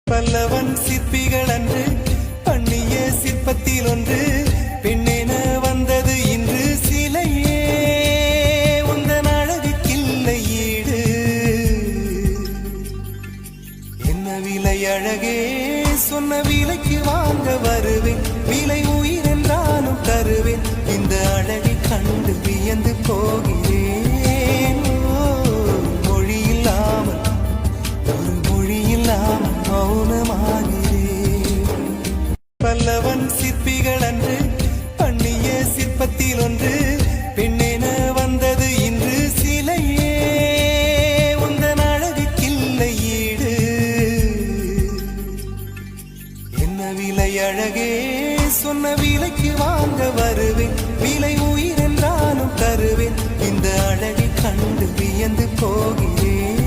பல்லவன் சிற்பிகள் அன்று பண்ணிய சிற்பத்தில் ஒன்று பெண்ணென வந்தது இன்று சிலையே உந்தன் அழகுக்கில்லை ஈடு. என்ன விலை அழகே சொன்ன விலைக்கு வாங்க வருவேன், விலை உயிர் என்றாலும் தருவேன், இந்த அழகை கண்டு வியந்து போகிறேன். மொழி இல்லாமல் ஒரு மொழி இல்லாமல் மௌனமாகிறேன். பல்லவன் சிற்பிகள் அன்று பண்ணிய சிற்பத்தில் ஒன்று பெண்ணென வந்தது இன்று சிலையே உந்தன் அழகுக்கில்லை ஈடு. என்ன விலை அழகே சொன்ன விலைக்கு வாங்க வருவேன், விலை உயிர் என்றாலும் தருவேன், இந்த அழகை கண்டு வியந்து போகிறேன்.